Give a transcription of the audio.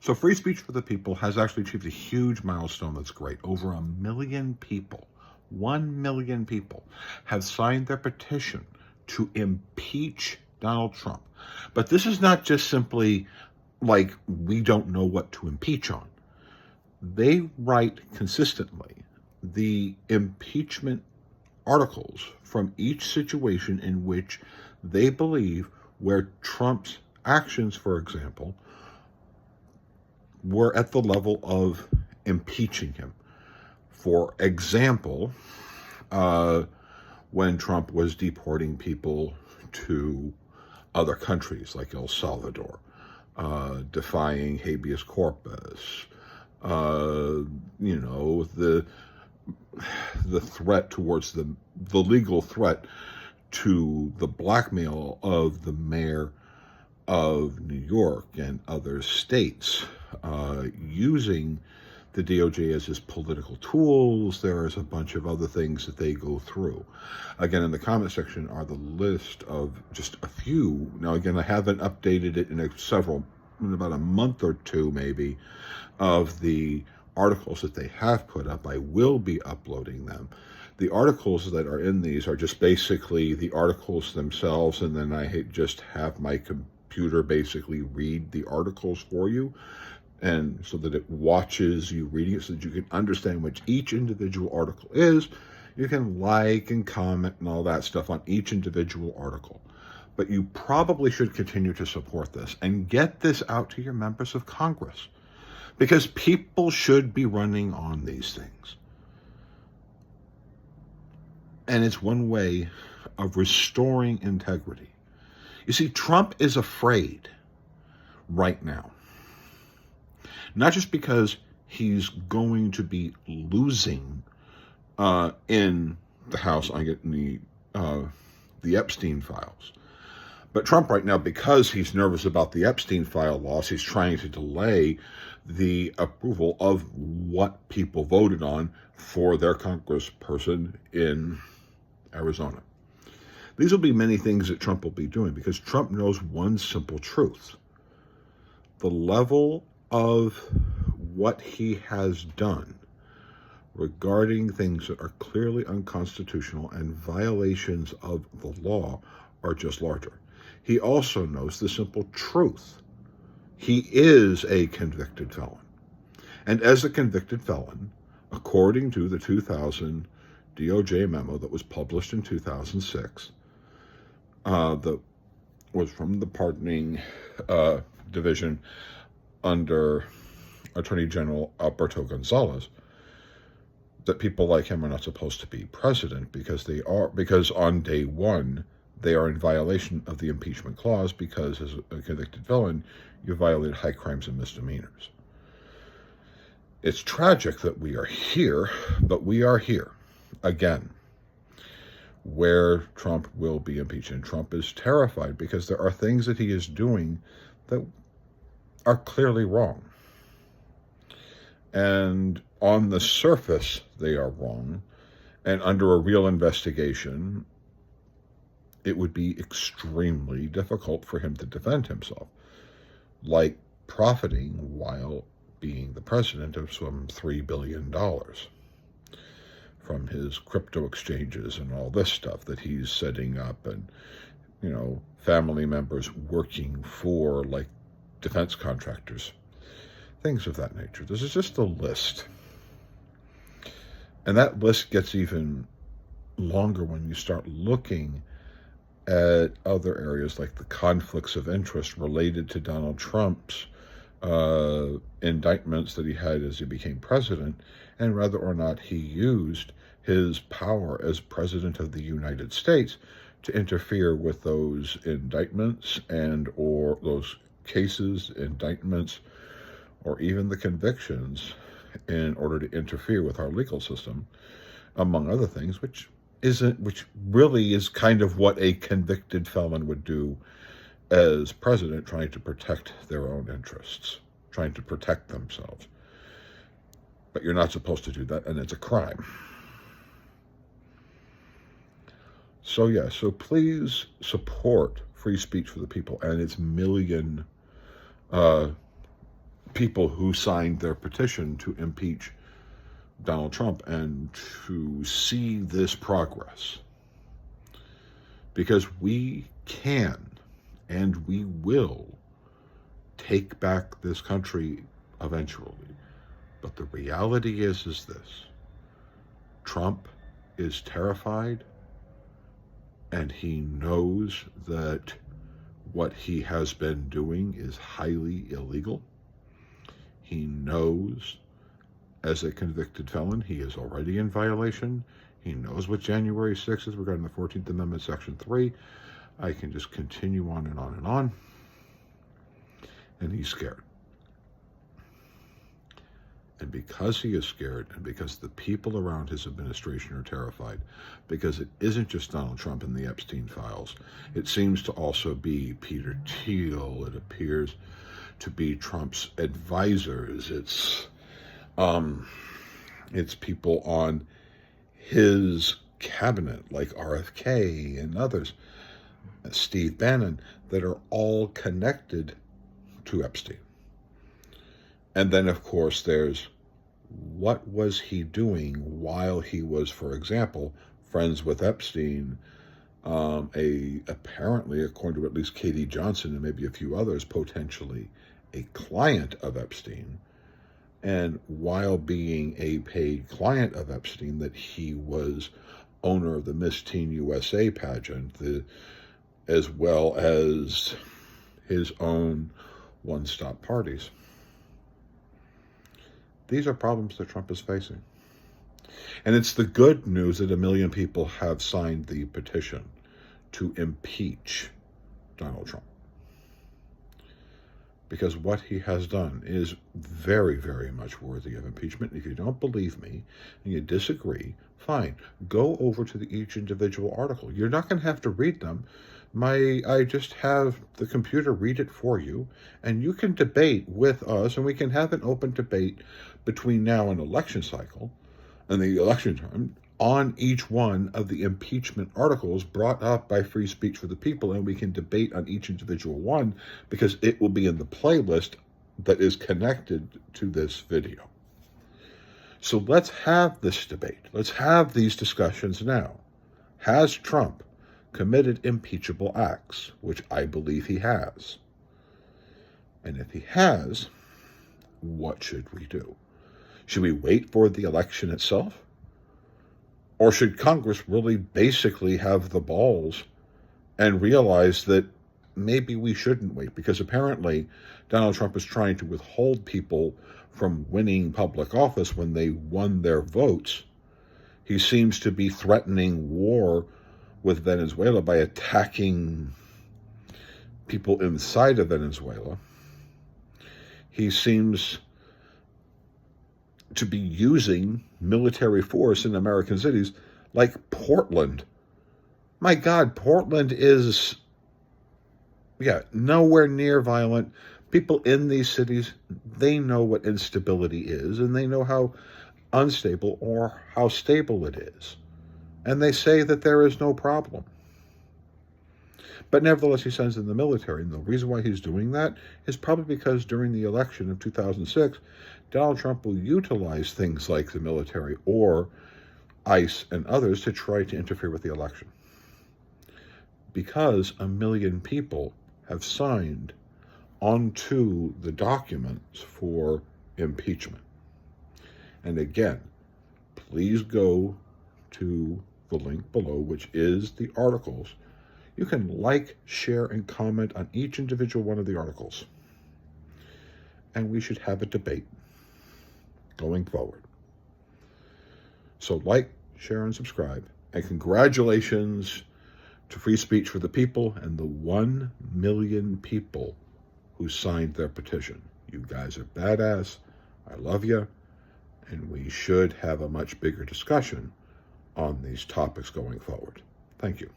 So Free Speech for the People has actually achieved a huge milestone that's great. Over 1 million people, 1 million people have signed their petition to impeach Donald Trump. But this is not just simply like we don't know what to impeach on. They write consistently the impeachment articles from each situation in which they believe where Trump's actions, for example, were at the level of impeaching him. For example, when Trump was deporting people to other countries like El Salvador, defying habeas corpus, the threat towards the legal threat to the blackmail of the mayor of New York and other states, using the DOJ as his political tools. There's a bunch of other things that they go through. Again, in the comment section are the list of just a few. Now, again, I haven't updated it in about a month or two, maybe, of the articles that they have put up. I will be uploading them. The articles that are in these are just basically the articles themselves, and then I just have my computer basically read the articles for you, and so that it watches you reading it so that you can understand what each individual article is. You can like and comment and all that stuff on each individual article. But you probably should continue to support this and get this out to your members of Congress, because people should be running on these things. And it's one way of restoring integrity. You see, Trump is afraid right now. Not just because he's going to be losing in the House on getting the Epstein files. But Trump right now, because he's nervous about the Epstein file loss, he's trying to delay the approval of what people voted on for their congressperson in Arizona. These will be many things that Trump will be doing, because Trump knows one simple truth. The level of what he has done regarding things that are clearly unconstitutional and violations of the law are just larger. He also knows the simple truth. He is a convicted felon. And as a convicted felon, according to the 2000 DOJ memo that was published in 2006, that was from the pardoning division under Attorney General Alberto Gonzalez, that people like him are not supposed to be president because on day one they are in violation of the impeachment clause, because as a convicted felon you violate high crimes and misdemeanors. It's tragic that we are here, but we are here again, where Trump will be impeached. And Trump is terrified because there are things that he is doing that are clearly wrong. And on the surface, they are wrong. And under a real investigation, it would be extremely difficult for him to defend himself, like profiting while being the president of some $3 billion from his crypto exchanges and all this stuff that he's setting up, and, family members working for, like, defense contractors, things of that nature. This is just a list. And that list gets even longer when you start looking at other areas like the conflicts of interest related to Donald Trump's indictments that he had as he became president, and whether or not he used his power as president of the United States to interfere with those indictments and or those cases, indictments, or even the convictions in order to interfere with our legal system, among other things, which really is kind of what a convicted felon would do as president, trying to protect their own interests, trying to protect themselves. But you're not supposed to do that, and it's a crime. So please support Free Speech for the People and its million people who signed their petition to impeach Donald Trump and to see this progress. Because we can and we will take back this country eventually. But the reality is this. Trump is terrified, and he knows that what he has been doing is highly illegal. He knows, as a convicted felon, he is already in violation. He knows what January 6th is regarding the 14th Amendment, Section 3. I can just continue on and on and on. And he's scared. And because he is scared, and because the people around his administration are terrified, because it isn't just Donald Trump and the Epstein files, it seems to also be Peter Thiel, it appears to be Trump's advisors, it's people on his cabinet, like RFK and others, Steve Bannon, that are all connected to Epstein. And then, of course, there's what was he doing while he was, for example, friends with Epstein, apparently, according to at least Katie Johnson and maybe a few others, potentially a client of Epstein. And while being a paid client of Epstein, that he was owner of the Miss Teen USA pageant, as well as his own one-stop parties. These are problems that Trump is facing. And it's the good news that 1 million people have signed the petition to impeach Donald Trump. Because what he has done is very, very much worthy of impeachment. If you don't believe me and you disagree, fine. Go over to each individual article. You're not going to have to read them. I just have the computer read it for you, and you can debate with us, and we can have an open debate between now and election cycle and the election term on each one of the impeachment articles brought up by Free Speech for the People, and we can debate on each individual one because it will be in the playlist that is connected to this video. So let's have this debate. Let's have these discussions now. Has Trump committed impeachable acts, which I believe he has? And if he has, what should we do? Should we wait for the election itself? Or should Congress really basically have the balls and realize that maybe we shouldn't wait? Because apparently Donald Trump is trying to withhold people from winning public office when they won their votes. He seems to be threatening war with Venezuela by attacking people inside of Venezuela. He seems to be using military force in American cities like Portland. My God, Portland is, nowhere near violent. People in these cities, they know what instability is, and they know how unstable or how stable it is. And they say that there is no problem. But nevertheless, he sends in the military. And the reason why he's doing that is probably because during the election of 2006, Donald Trump will utilize things like the military or ICE and others to try to interfere with the election. Because 1 million people have signed onto the documents for impeachment. And again, please go to the link below, which is the articles. You can like, share, and comment on each individual one of the articles. And we should have a debate going forward. So like, share, and subscribe. And congratulations to Free Speech for the People and the 1 million people who signed their petition. You guys are badass. I love you. And we should have a much bigger discussion on these topics going forward. Thank you.